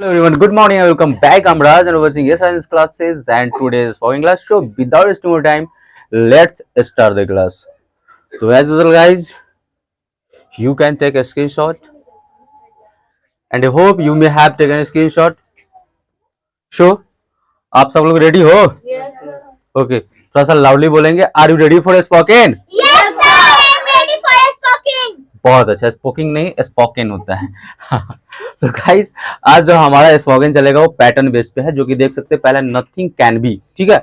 Hello everyone, good morning and welcome back. I'm Raj and we're watching Yes Science classes and today's spoken class. So without wasting more time, let's start the class. So as usual guys, you can take a screenshot and I hope you may have taken a screenshot. So आप सब लोग ready हो? Yes, sir. Okay थोड़ा सा loudly बोलेंगे. Are you ready for spoken? Yes, sir. I am ready for speaking. बहुत अच्छा. स्पोकिंग नहीं स्पोकन होता है. तो गाइस आज जो हमारा स्पोकन चलेगा वो पैटर्न बेस पे है, जो कि देख सकते हैं पहला नथिंग कैन बी, ठीक है,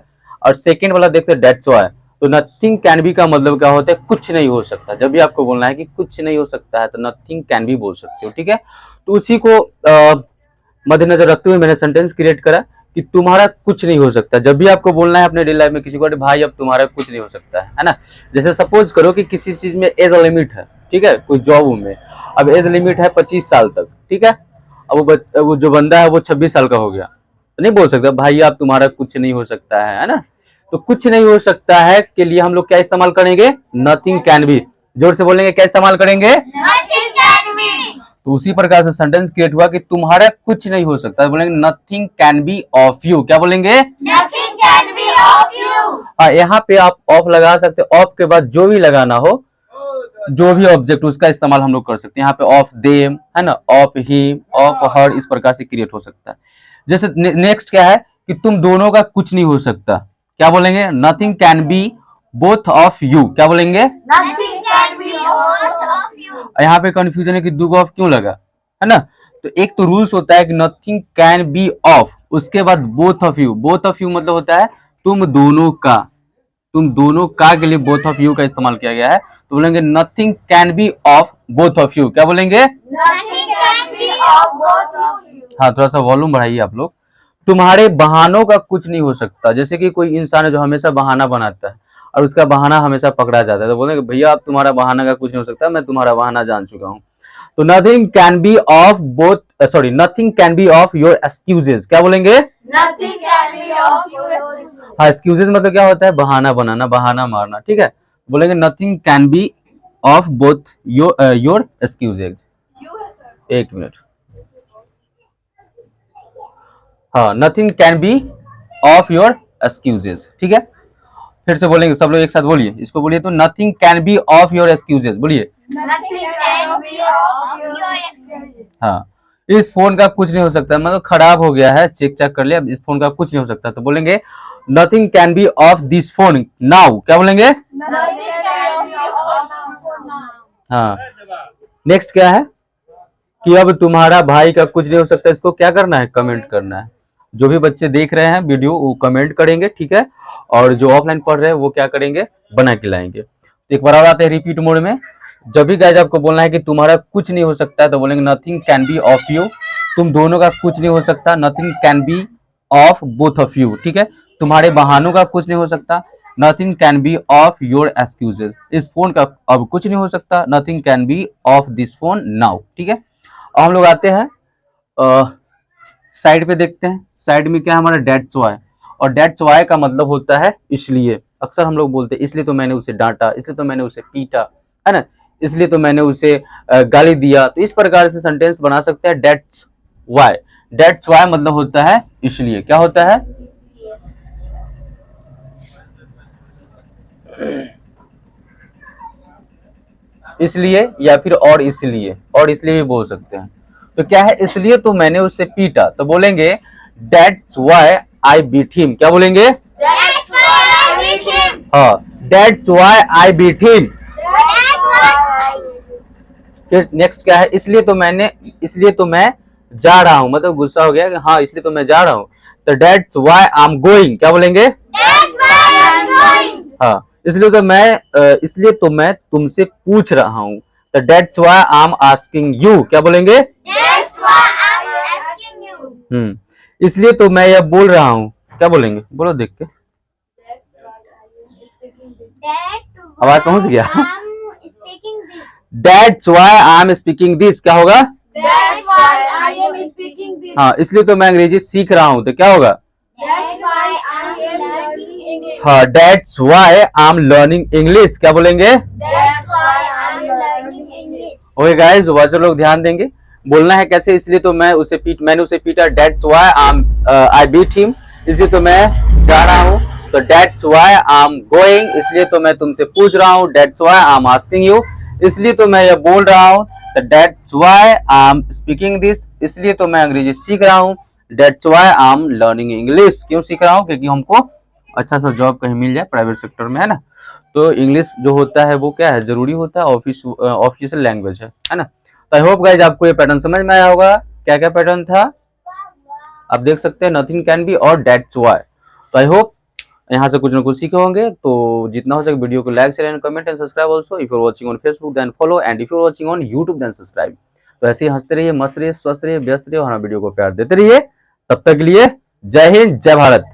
और सेकंड वाला देखते हैं दैट्स व्हाई. तो नथिंग कैन बी का मतलब क्या होता है? कुछ नहीं हो सकता. जब भी आपको बोलना है कि कुछ नहीं हो सकता है तो नथिंग कैन बी बोल सकते हो, ठीक है. तो उसी को मद्देनजर रखते हुए मैंने सेंटेंस क्रिएट करा कि तुम्हारा कुछ नहीं हो सकता. जब भी आपको बोलना है अपने डेली लाइफ में किसी को, भाई अब तुम्हारा कुछ नहीं हो सकता है ना. जैसे सपोज करो कि किसी चीज में एज लिमिट है, ठीक है, कोई जॉब में अब एज लिमिट है 25 साल तक, ठीक है. अब वो जो बंदा है वो 26 साल का हो गया तो नहीं बोल सकता भाई अब तुम्हारा कुछ नहीं हो सकता है ना. तो कुछ नहीं हो सकता है के लिए हम लोग क्या इस्तेमाल करेंगे? Nothing can be. जोर से बोलेंगे, क्या इस्तेमाल करेंगे? Nothing can be. तो उसी प्रकार से सेंटेंस क्रिएट हुआ कि तुम्हारा कुछ नहीं हो सकता. बोलेंगे nothing can be of you. क्या बोलेंगे? Nothing can be of you. हाँ, यहाँ पे आप ऑफ लगा सकते हैं. ऑफ के बाद जो भी लगाना हो, जो भी ऑब्जेक्ट उसका इस्तेमाल हम लोग कर सकते हैं. यहाँ पे ऑफ देम है ना, ऑफ हिम, ऑफ हर, इस प्रकार से क्रिएट हो सकता है. जैसे नेक्स्ट क्या है कि तुम दोनों का कुछ नहीं हो सकता. क्या बोलेंगे? Nothing can be both of you. क्या बोलेंगे? Nothing can be of you. यहाँ पे कंफ्यूजन है कि दो ऑफ क्यों लगा, है ना. तो एक तो रूल्स होता है कि नथिंग कैन बी ऑफ, उसके बाद both of you. Both of you मतलब होता है तुम दोनों का. तुम दोनों का के लिए बोथ ऑफ यू का इस्तेमाल किया गया है. तो बोलेंगे nothing can be of both of you. क्या बोलेंगे? Nothing can be of both of you. हाँ, थोड़ा सा वॉल्यूम बढ़ाइए आप लोग. तुम्हारे बहानों का कुछ नहीं हो सकता. जैसे कि कोई इंसान है जो हमेशा बहाना बनाता है और उसका बहाना हमेशा पकड़ा जाता है, तो बोलेंगे भैया अब तुम्हारा बहाना का कुछ नहीं हो सकता, मैं तुम्हारा बहाना जान चुका हूँ. तो nothing can be of both, sorry, nothing can be of your excuses. क्या बोलेंगे? Nothing can be of you. हाँ, एक्सक्यूजेज मतलब क्या होता है? बहाना बनाना, बहाना मारना, ठीक है. बोलेंगे nothing can be of both your excuses. एक मिनट. हाँ, nothing can be of your excuses, ठीक है. फिर से बोलेंगे, सब लोग एक साथ बोलिए, इसको बोलिए. तो nothing can be of your excuses. बोलिए. Nothing can be of your excuses. हाँ, इस फोन का कुछ नहीं हो सकता, मतलब खराब हो गया है, चेक कर लिया, इस फोन का कुछ नहीं हो सकता. तो बोलेंगे nothing can be of this phone now. क्या बोलेंगे? Nothing can be of now. हाँ. नेक्स्ट क्या है कि अब तुम्हारा भाई का कुछ नहीं हो सकता. इसको क्या करना है? कमेंट करना है. जो भी बच्चे देख रहे हैं वीडियो वो कमेंट करेंगे, ठीक है, और जो ऑफलाइन पढ़ रहे हैं वो क्या करेंगे? बना के लाएंगे. तो एक बार और आते हैं रिपीट मोड में. जब भी गाइस आपको बोलना है कि तुम्हारा कुछ नहीं हो सकता है तो बोलेंगे nothing can be of you. तुम दोनों का कुछ नहीं हो सकता. Nothing can be of both of you, ठीक है. तुम्हारे बहानों का कुछ नहीं हो सकता. Nothing can be of your excuses. इस फोन का अब कुछ नहीं हो सकता. Nothing can be of this phone now, ठीक है. अब हम लोग आते हैं साइड पे, देखते हैं साइड में क्या है हमारा दैट्स व्हाई. और दैट्स व्हाई का मतलब होता है इसलिए. अक्सर हम लोग बोलते हैं इसलिए तो मैंने उसे डांटा, इसलिए तो मैंने उसे पीटा, है ना, इसलिए तो मैंने उसे गाली दिया. तो इस प्रकार से सेंटेंस बना सकते हैं दैट्स व्हाई. दैट्स व्हाई मतलब होता है इसलिए. क्या होता है? इसलिए या फिर और इसलिए, और इसलिए भी बोल सकते हैं. तो क्या है? इसलिए तो मैंने उससे पीटा. तो बोलेंगे that's why I beat him. क्या बोलेंगे? That's why I beat him. हाँ, that's why I beat him. That's why I beat him. फिर नेक्स्ट क्या है? इसलिए तो मैं जा रहा हूँ. मतलब गुस्सा हो गया कि हाँ इसलिए तो मैं जा रहा हूँ. तो that's why I am going. क्या बोलेंगे? That's why I'm going. हाँ, इसलिए तो मैं तुमसे पूछ रहा हूँ. तो that's why I am asking you. क्या बोलेंगे? That's why I'm asking you. इसलिए तो मैं यह बोल रहा हूँ. क्या बोलेंगे? बोलो देख के. आवाज पहुंच गया. I'm speaking this. That's why I am speaking this. क्या होगा? That's why I am speaking this. हाँ, इसलिए तो मैं अंग्रेजी सीख रहा हूँ. तो क्या होगा? That's why I am learning English. हाँ, that's why I am learning English. क्या बोलेंगे? That's why I'm learning English. Okay guys, watcher लोग ध्यान देंगे. बोलना है कैसे, इसलिए तो मैंने उसे पीटा, that's why I beat him, इसलिए तो मैं जा रहा हूँ, तो that's why I am going, इसलिए तो मैं तुमसे पूछ रहा हूँ, that's why I am asking you, इसलिए तो मैं ये बोल रहा हूँ, तो that's why I am speaking this, इसलिए तो मैं अंग्रेजी सीख रहा हूँ, that's why I am learning English, क्यों सीख रहा हूँ, क्योंकि हमको अच्छा सा जॉब कहीं मिल जाए प्राइवेट सेक्टर में, है ना। तो इंग्लिश जो होता है वो क्या है, जरूरी होता है, ऑफिशियल लैंग्वेज है ना। तो आई होप गाइज आपको ये पैटर्न समझ में आया होगा। क्या क्या पैटर्न था आप देख सकते हैं, नथिंग कैन बी और दैट्स व्हाई। तो आई होप यहाँ से कुछ ना कुछ सीखे होंगे। तो जितना हो सके वीडियो को like share and comment and subscribe also, if you are watching on Facebook then follow, and if you are watching on YouTube then subscribe. तो ऐसे ही हंसते रहिए, मस्त रहिए, स्वस्थ रहिए, व्यस्त रहिए और हमारे वीडियो को प्यार देते रहिए। तब तक के लिए जय हिंद, जय भारत।